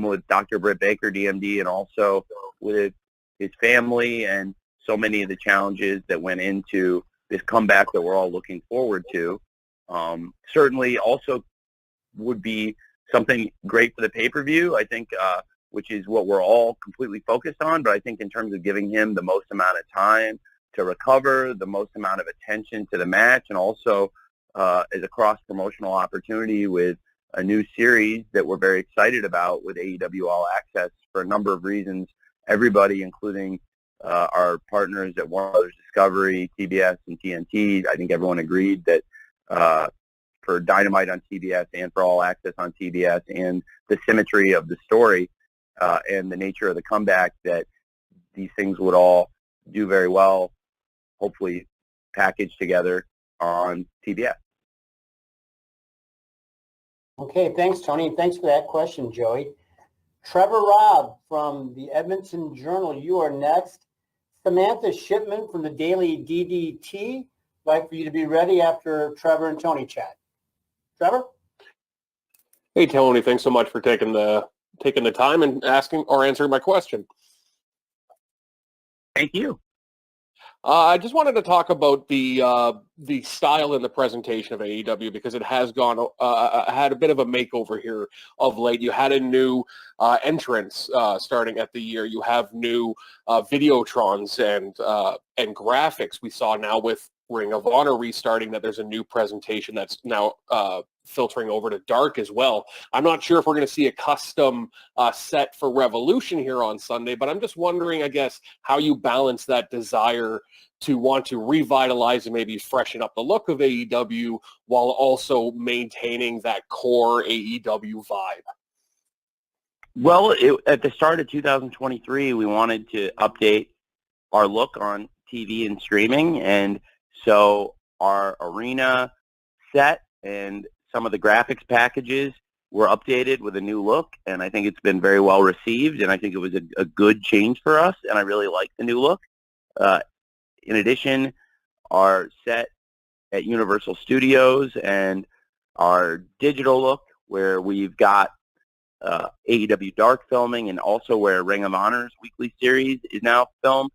with Dr. Britt Baker, DMD, and also with his family and so many of the challenges that went into this comeback that we're all looking forward to. Certainly also would be something great for the pay-per-view, I think, which is what we're all completely focused on. But I think in terms of giving him the most amount of time to recover, the most amount of attention to the match, and also as a cross-promotional opportunity with a new series that we're very excited about with AEW All Access for a number of reasons. Everybody, including our partners at Warner Brothers Discovery, TBS, and TNT, I think everyone agreed that for Dynamite on TBS and for All Access on TBS, and the symmetry of the story and the nature of the comeback, that these things would all do very well, hopefully packaged together on TBS. Okay, thanks, Tony, and thanks for that question, Joey. Trevor Robb from the Edmonton Journal, you are next. Samantha Shipman from the Daily DDT, like for you to be ready after Trevor and Tony chat. Trevor? Hey, Tony, thanks so much for taking the time and asking or answering my question. Thank you. I just wanted to talk about the style and the presentation of AEW, because it has gone had a bit of a makeover here of late. You had a new entrance starting at the year. You have new videotrons and graphics. We saw now with Ring of Honor restarting that there's a new presentation that's now filtering over to dark as well. I'm not sure if we're going to see a custom set for Revolution here on Sunday, but I'm just wondering, I guess, how you balance that desire to want to revitalize and maybe freshen up the look of AEW while also maintaining that core AEW vibe. Well, at the start of 2023, we wanted to update our look on TV and streaming, and so our arena set and some of the graphics packages were updated with a new look, and I think it's been very well received, and I think it was a good change for us, and I really like the new look. In addition, our set at Universal Studios and our digital look, where we've got AEW Dark filming, and also where Ring of Honor's weekly series is now filmed,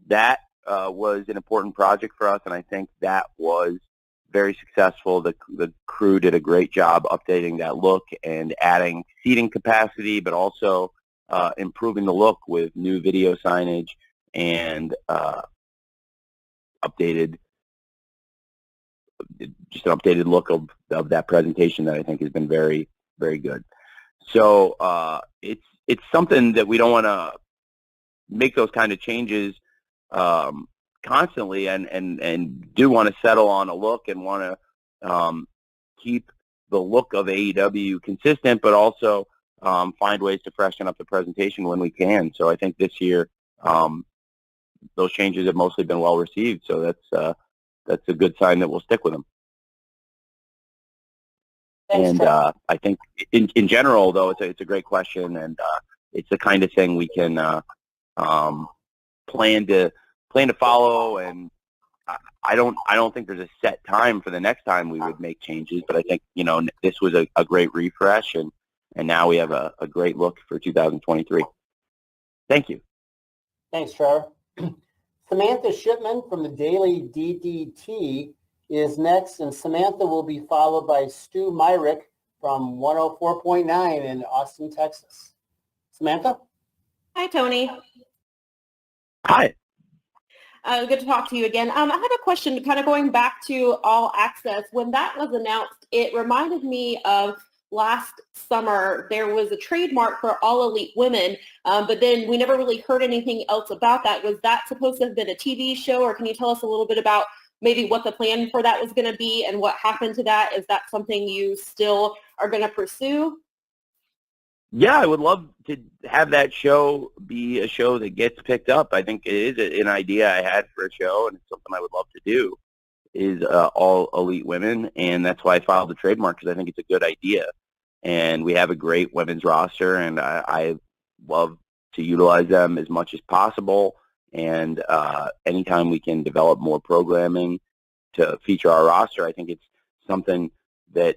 that was an important project for us, and I think that was very successful. The crew did a great job updating that look and adding seating capacity, but also improving the look with new video signage and an updated look of that presentation that I think has been very, very good. So it's something that we don't want to make those kind of changes constantly, and do want to settle on a look and want to keep the look of AEW consistent, but also find ways to freshen up the presentation when we can. So I think this year those changes have mostly been well received. So that's a good sign that we'll stick with them. Thanks, and I think in general, though, it's a great question, and it's the kind of thing we can plan to follow. And I don't think there's a set time for the next time we would make changes, but I think this was a great refresh, and now we have a great look for 2023. Thank you. Thanks, Trevor. Samantha Shipman from the Daily DDT is next, and Samantha will be followed by Stu Myrick from 104.9 in Austin, Texas. Samantha? Hi, Tony. Hi. Good to talk to you again. I have a question kind of going back to All Access. When that was announced, it reminded me of last summer. There was a trademark for All Elite Women, but then we never really heard anything else about that. Was that supposed to have been a TV show, or can you tell us a little bit about maybe what the plan for that was going to be and what happened to that? Is that something you still are going to pursue? Yeah, I would love to have that show be a show that gets picked up. I think it is an idea I had for a show, and it's something I would love to do, is All Elite Women, and that's why I filed the trademark, because I think it's a good idea. And we have a great women's roster, and I love to utilize them as much as possible. And anytime we can develop more programming to feature our roster, I think it's something that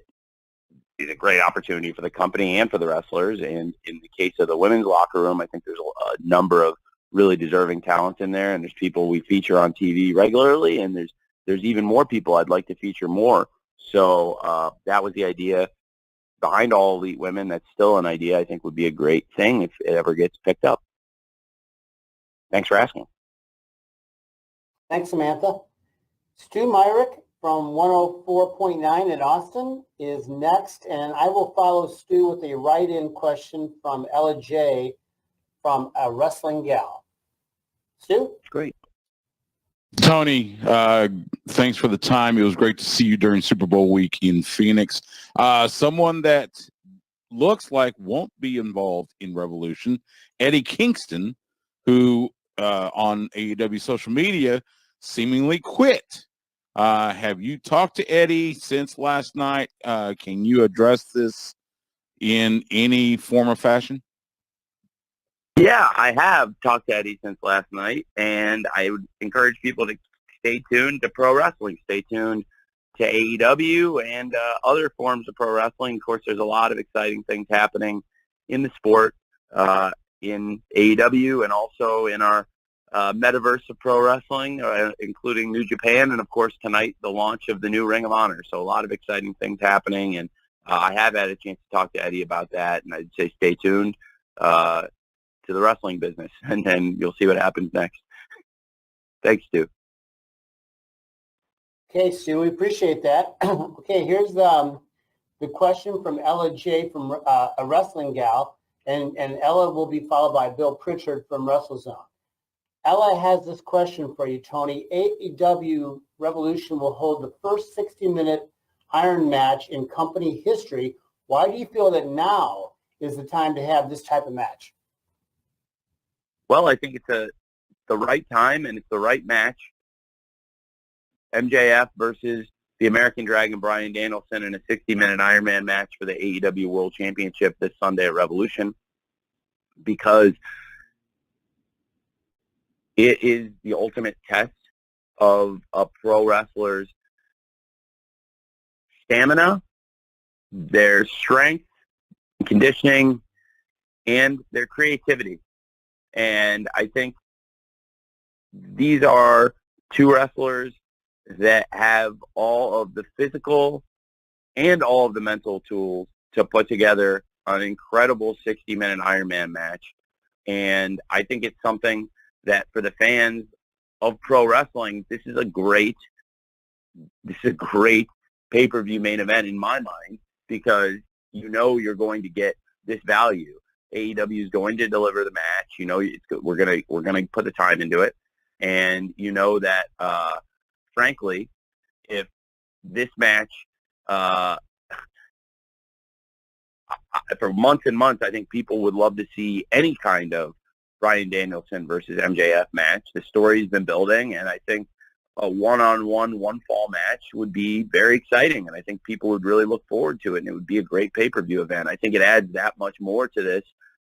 is a great opportunity for the company and for the wrestlers. And in the case of the women's locker room, I think there's a number of really deserving talents in there, and there's people we feature on TV regularly, and there's even more people I'd like to feature more. So that was the idea behind All Elite Women. That's still an idea I think would be a great thing if it ever gets picked up. Thanks for asking. Thanks, Samantha. Stu Myrick from 104.9 in Austin is next, and I will follow Stu with a write-in question from Ella J. from A Wrestling Gal. Stu? Great. Tony, thanks for the time. It was great to see you during Super Bowl week in Phoenix. Someone that looks like won't be involved in Revolution, Eddie Kingston, who on AEW social media seemingly quit. Have you talked to Eddie since last night? Can you address this in any form or fashion? Yeah, I have talked to Eddie since last night, and I would encourage people to stay tuned to pro wrestling. Stay tuned to AEW and other forms of pro wrestling. Of course, there's a lot of exciting things happening in the sport, in AEW, and also in our metaverse of pro wrestling, including New Japan, and of course tonight the launch of the new Ring of Honor. So a lot of exciting things happening, and I have had a chance to talk to Eddie about that, and I'd say stay tuned to the wrestling business, and then you'll see what happens next. Thanks, Stu. Okay, Stu, we appreciate that. Okay, here's the question from Ella J. from A Wrestling Gal, and Ella will be followed by Bill Pritchard from WrestleZone. Ella has this question for you, Tony. AEW Revolution will hold the first 60-minute Iron match in company history. Why do you feel that now is the time to have this type of match? Well, I think it's the right time, and it's the right match. MJF versus the American Dragon Bryan Danielson in a 60-minute Ironman match for the AEW World Championship this Sunday at Revolution, because it is the ultimate test of a pro wrestler's stamina, their strength, conditioning, and their creativity. And I think these are two wrestlers that have all of the physical and all of the mental tools to put together an incredible 60-minute Ironman match. And I think it's something that for the fans of pro wrestling, this is a great pay-per-view main event in my mind, because you know you're going to get this value. AEW is going to deliver the match. You know, we're gonna put the time into it, and you know that frankly, if this match for months and months, I think people would love to see any kind of Bryan Danielson versus MJF match. The story's been building, and I think a one-on-one, one-fall match would be very exciting, and I think people would really look forward to it, and it would be a great pay-per-view event. I think it adds that much more to this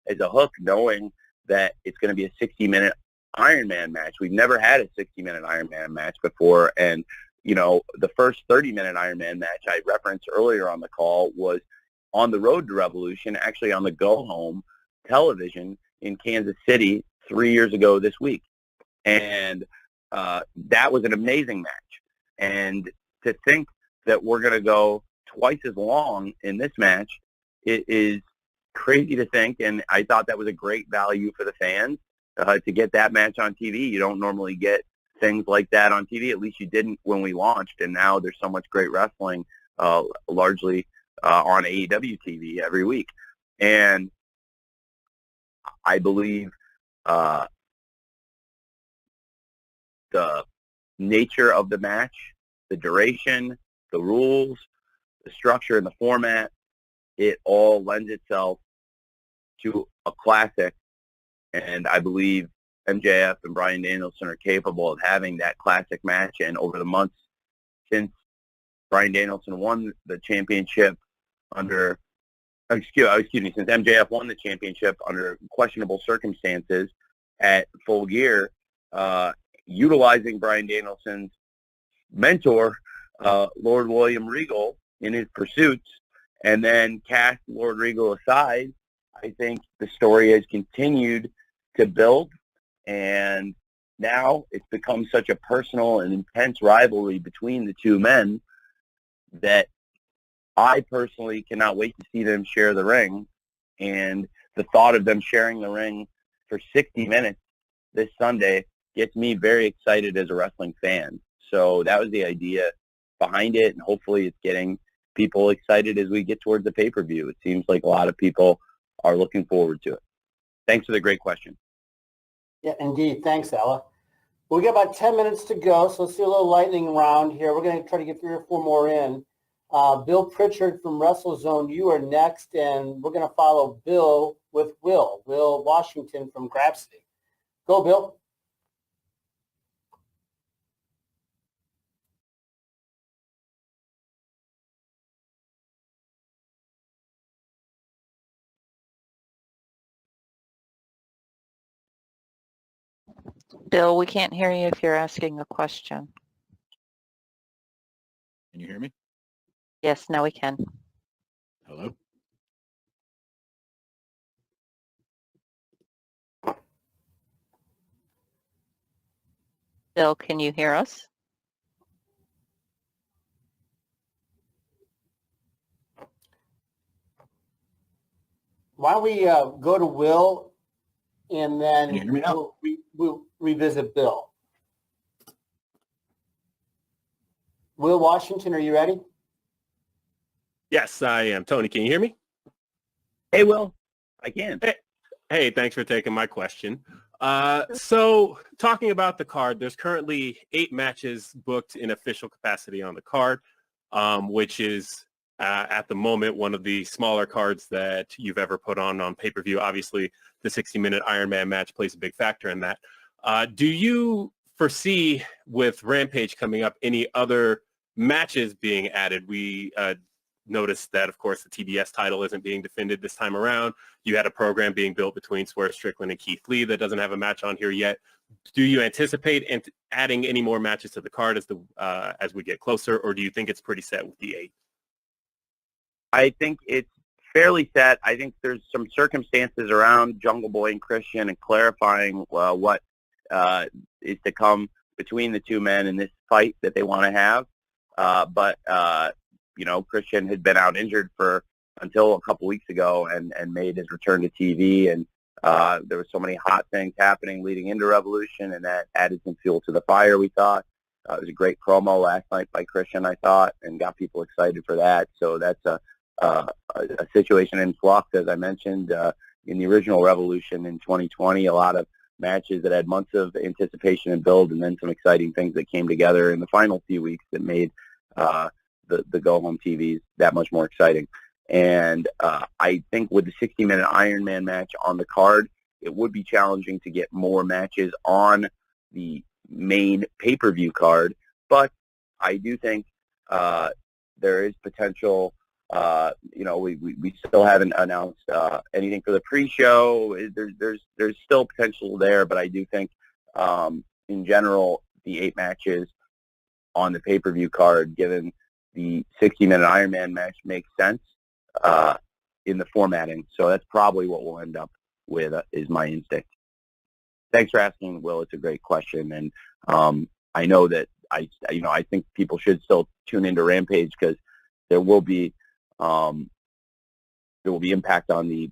as a hook, knowing that it's going to be a 60-minute Ironman match. We've never had a 60-minute Ironman match before, and, you know, the first 30-minute Ironman match I referenced earlier on the call was on the road to Revolution, actually on the go-home television in Kansas City 3 years ago this week. And that was an amazing match. And to think that we're going to go twice as long in this match, it is crazy to think. And I thought that was a great value for the fans to get that match on TV. You don't normally get things like that on TV. At least you didn't when we launched. And now there's so much great wrestling, largely on AEW TV every week. And I believe the nature of the match, the duration, the rules, the structure and the format, it all lends itself to a classic. And I believe MJF and Bryan Danielson are capable of having that classic match. And over the months since Bryan Danielson won the championship under, excuse me, since MJF won the championship under questionable circumstances at Full Gear, utilizing Bryan Danielson's mentor, Lord William Regal, in his pursuits, and then cast Lord Regal aside, I think the story has continued to build, and now it's become such a personal and intense rivalry between the two men that I personally cannot wait to see them share the ring. And the thought of them sharing the ring for 60 minutes this Sunday gets me very excited as a wrestling fan. So that was the idea behind it, and hopefully it's getting people excited as we get towards the pay-per-view. It seems like a lot of people are looking forward to it. Thanks for the great question. Yeah, indeed. Thanks, Ella. We got about 10 minutes to go, so let's do a little lightning round here. We're going to try to get 3 or 4 more in. Bill Pritchard from WrestleZone, you are next, and we're going to follow Bill with Will Washington from Grapsity. Go, Bill. Bill, we can't hear you if you're asking a question. Can you hear me? Yes, now we can. Hello? Bill, can you hear us? Why don't we go to Will, and then Can you hear me now? we'll revisit Bill. Will Washington, are you ready? Yes, I am. Tony, can you hear me? Hey, Will. I can. Hey, thanks for taking my question. So talking about the card, there's currently 8 matches booked in official capacity on the card, which is at the moment one of the smaller cards that you've ever put on pay-per-view. Obviously, the 60-minute Iron Man match plays a big factor in that. Do you foresee, with Rampage coming up, any other matches being added? We noticed that, of course, the TBS title isn't being defended this time around. You had a program being built between Swerve Strickland and Keith Lee that doesn't have a match on here yet. Do you anticipate adding any more matches to the card as we get closer, or do you think it's pretty set with the 8? I think it's fairly set. I think there's some circumstances around Jungle Boy and Christian and clarifying what is to come between the two men in this fight that they want to have. But Christian had been out injured until a couple weeks ago and made his return to TV. And there were so many hot things happening leading into Revolution, and that added some fuel to the fire, we thought. It was a great promo last night by Christian, I thought, and got people excited for that. So that's a situation in flux, as I mentioned. In the original Revolution in 2020, a lot of matches that had months of anticipation and build, and then some exciting things that came together in the final few weeks that made the go-home TVs that much more exciting. And I think with the 60-minute Iron Man match on the card, it would be challenging to get more matches on the main pay-per-view card. But I do think there is potential. We still haven't announced anything for the pre-show. There's still potential there, but I do think in general the 8 matches on the pay-per-view card, given the 60-minute Iron Man match, makes sense in the formatting. So that's probably what we'll end up with, is my instinct. Thanks for asking, Will. It's a great question, and I know that I think people should still tune into Rampage because there will be impact on the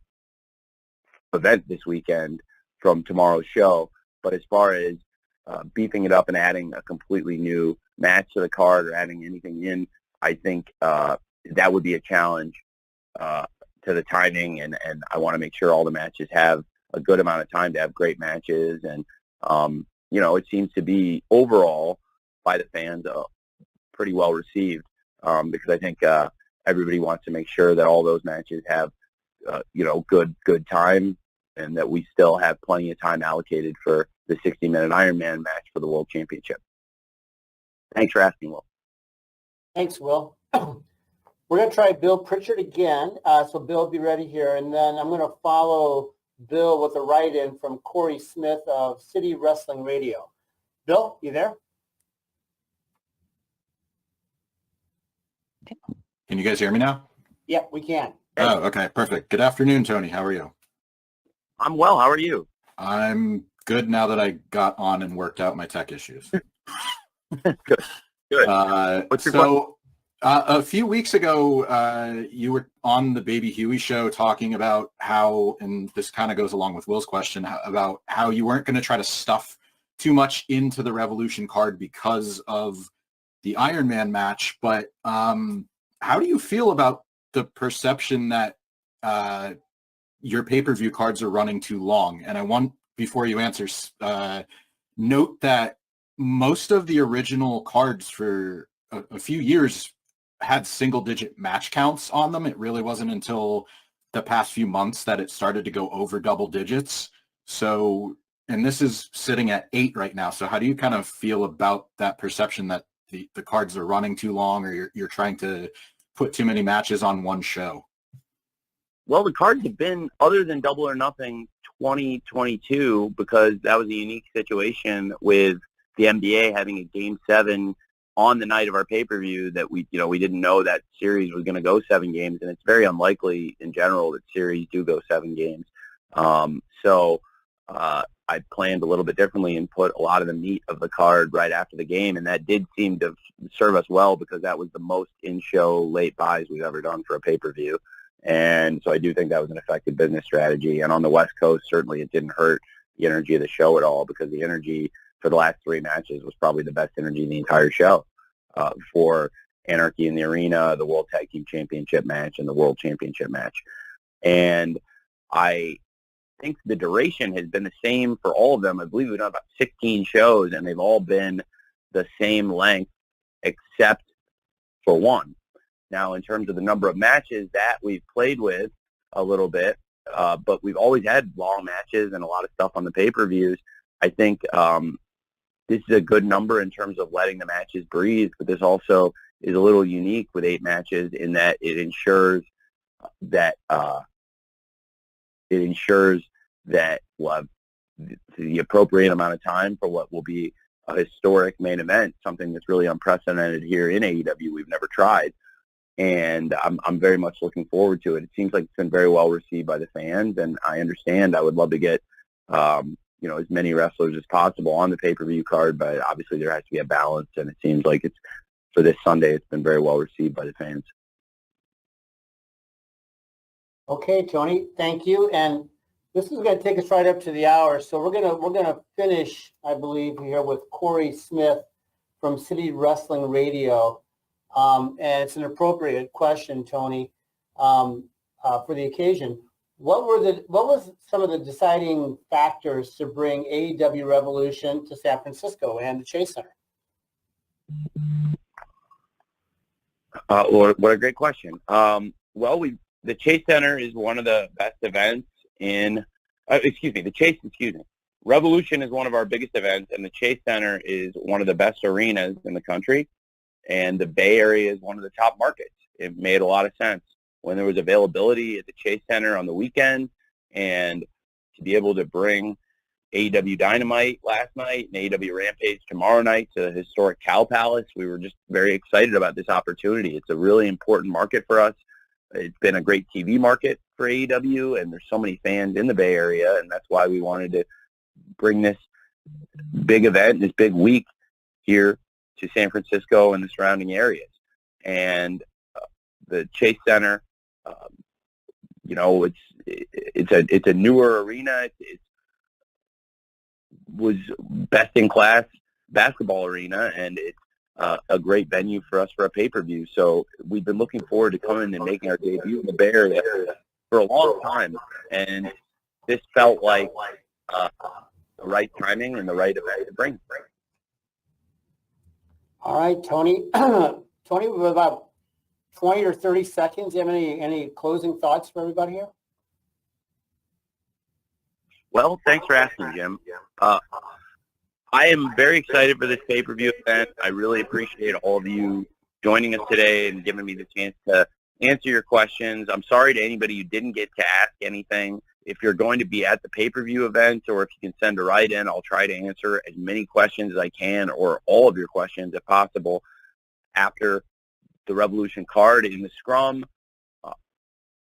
event this weekend from tomorrow's show. But as far as beefing it up and adding a completely new match to the card or adding anything in, I think that would be a challenge to the timing, and I want to make sure all the matches have a good amount of time to have great matches. And, it seems to be overall by the fans pretty well received because I think everybody wants to make sure that all those matches have, good time and that we still have plenty of time allocated for the 60-minute Ironman match for the World Championship. Thanks for asking, Will. Thanks, Will. We're going to try Bill Pritchard again. So Bill, be ready here. And then I'm going to follow Bill with a write-in from Corey Smith of City Wrestling Radio. Bill, you there? Can you guys hear me now? Yep, we can. Oh, okay, perfect. Good afternoon, Tony. How are you? I'm well. How are you? I'm good now that I got on and worked out my tech issues. Good. What's your question? A few weeks ago, you were on the Baby Huey show talking about how, and this kind of goes along with Will's question, about how you weren't going to try to stuff too much into the Revolution card because of the Iron Man match. But how do you feel about the perception that your pay-per-view cards are running too long? And I want, before you answer, note that most of the original cards for a few years had single-digit match counts on them. It really wasn't until the past few months that it started to go over double digits. So, and this is sitting at 8 right now. So how do you kind of feel about that perception that the cards are running too long, or you're trying to put too many matches on one show? Well, the cards have been, other than Double or Nothing 2022, because that was a unique situation with the NBA having a Game 7 on the night of our pay-per-view that we didn't know that series was going to go 7 games, and it's very unlikely in general that series do go 7 games. So I planned a little bit differently and put a lot of the meat of the card right after the game, and that did seem to serve us well because that was the most in-show late buys we've ever done for a pay-per-view. And so I do think that was an effective business strategy. And on the West Coast, certainly it didn't hurt the energy of the show at all because the energy for the last 3 matches was probably the best energy in the entire show for Anarchy in the Arena, the World Tag Team Championship match, and the World Championship match. And I think the duration has been the same for all of them. I believe we've done about 16 shows, and they've all been the same length except for one. Now, in terms of the number of matches that we've played with a little bit, but we've always had long matches and a lot of stuff on the pay-per-views. I think this is a good number in terms of letting the matches breathe, but this also is a little unique with 8 matches in that it ensures that we'll have the appropriate amount of time for what will be a historic main event, something that's really unprecedented here in AEW. We've never tried. And I'm very much looking forward to it. It seems like it's been very well received by the fans, and I understand. I would love to get as many wrestlers as possible on the pay-per-view card, but obviously there has to be a balance, and it seems like it's for this Sunday it's been very well received by the fans. Okay, Tony, thank you. And this is going to take us right up to the hour, so we're gonna finish, I believe, here with Corey Smith from City Wrestling Radio. And it's an appropriate question, Tony, for the occasion. What was some of the deciding factors to bring AEW Revolution to San Francisco and the Chase Center? What a great question. The Chase Center is one of the best events Revolution is one of our biggest events, and the Chase Center is one of the best arenas in the country. And the Bay Area is one of the top markets. It made a lot of sense when there was availability at the Chase Center on the weekend, and to be able to bring AEW Dynamite last night and AEW Rampage tomorrow night to the historic Cow Palace. We were just very excited about this opportunity. It's a really important market for us. It's been a great TV market for AEW, and there's so many fans in the Bay Area, and that's why we wanted to bring this big event, this big week here to San Francisco and the surrounding areas. And the Chase Center, it's a newer arena. It was best in class basketball arena, and it's a great venue for us for a pay-per-view. So we've been looking forward to coming and making our debut in the Bay Area for a long time, and this felt like the right timing and the right event to bring. All right, Tony. Tony, with about 20 or 30 seconds, do you have any closing thoughts for everybody here? Well, thanks for asking, Jim. I am very excited for this pay-per-view event. I really appreciate all of you joining us today and giving me the chance to answer your questions. I'm sorry to anybody who didn't get to ask anything. If you're going to be at the pay-per-view event, or if you can send a write-in, I'll try to answer as many questions as I can, or all of your questions if possible, after the Revolution card in the Scrum.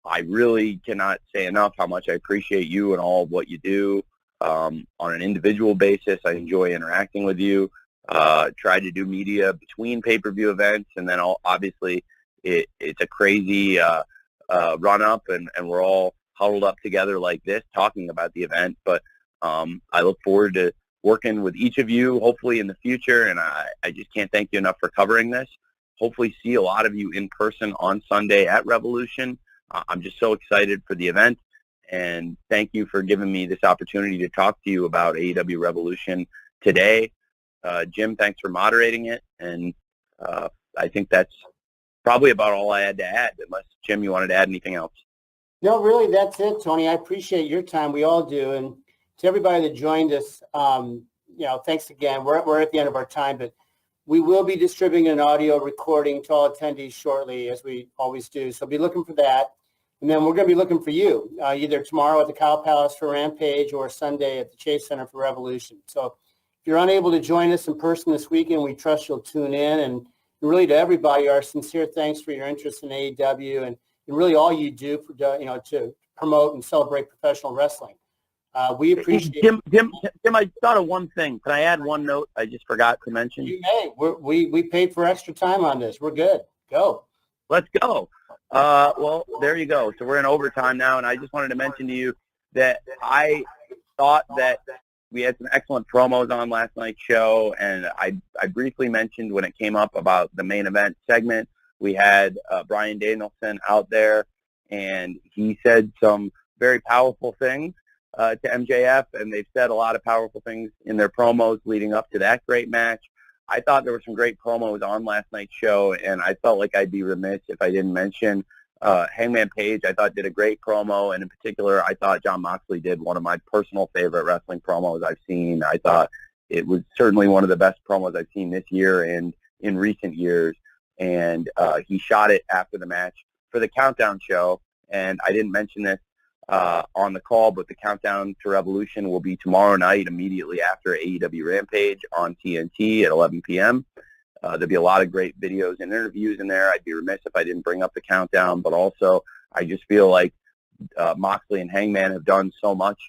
I really cannot say enough how much I appreciate you and all of what you do. On an individual basis, I enjoy interacting with you. Try to do media between pay-per-view events, and then obviously it's a crazy run-up, and we're all huddled up together like this talking about the event. But I look forward to working with each of you, hopefully in the future, and I just can't thank you enough for covering this. Hopefully see a lot of you in person on Sunday at Revolution. I'm just so excited for the event, and thank you for giving me this opportunity to talk to you about AEW Revolution today. Jim, thanks for moderating it, and I think that's probably about all I had to add, unless, Jim, you wanted to add anything else. No, really, that's it, Tony. I appreciate your time. We all do. And to everybody that joined us, thanks again. We're at the end of our time, but we will be distributing an audio recording to all attendees shortly, as we always do. So be looking for that. And then we're going to be looking for you, either tomorrow at the Cow Palace for Rampage or Sunday at the Chase Center for Revolution. So if you're unable to join us in person this weekend, we trust you'll tune in. And really, to everybody, our sincere thanks for your interest in AEW and really all you do for, to promote and celebrate professional wrestling. We appreciate Jim, I thought of one thing. Can I add one note I just forgot to mention? You may. We paid for extra time on this. We're good. Go. Let's go. Well, there you go. So we're in overtime now, and I just wanted to mention to you that I thought that we had some excellent promos on last night's show, and I briefly mentioned when it came up about the main event segment. We had Bryan Danielson out there, and he said some very powerful things to MJF, and they've said a lot of powerful things in their promos leading up to that great match. I thought there were some great promos on last night's show, and I felt like I'd be remiss if I didn't mention Hangman Page. I thought did a great promo, and in particular, I thought Jon Moxley did one of my personal favorite wrestling promos I've seen. I thought it was certainly one of the best promos I've seen this year and in recent years, and he shot it after the match for the Countdown show, and I didn't mention this on the call, but the Countdown to Revolution will be tomorrow night immediately after AEW Rampage on TNT at 11 p.m. There'll be a lot of great videos and interviews in there. I'd be remiss if I didn't bring up the Countdown, but also I just feel like Moxley and Hangman have done so much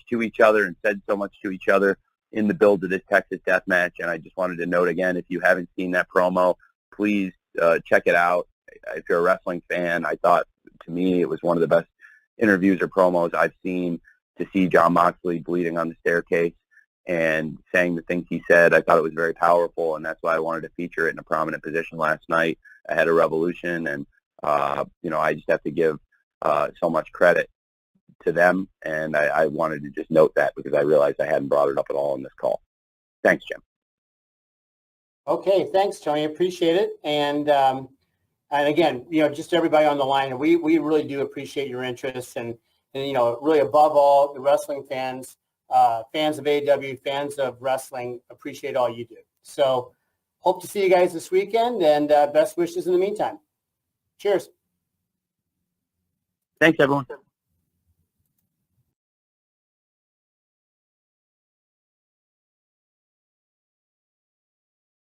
to each other and said so much to each other in the build to this Texas Death Match, and I just wanted to note again, if you haven't seen that promo, please check it out. If you're a wrestling fan, I thought, to me, it was one of the best interviews or promos I've seen. To see Jon Moxley bleeding on the staircase and saying the things he said, I thought it was very powerful, and that's why I wanted to feature it in a prominent position last night ahead of Revolution. And I just have to give so much credit to them, and I wanted to just note that because I realized I hadn't brought it up at all in this call. Thanks, Jim. Okay, thanks, Tony. Appreciate it. And again, just everybody on the line, we really do appreciate your interest, and really above all, the wrestling fans, fans of AEW, fans of wrestling, appreciate all you do. So hope to see you guys this weekend, and best wishes in the meantime. Cheers. Thanks, everyone.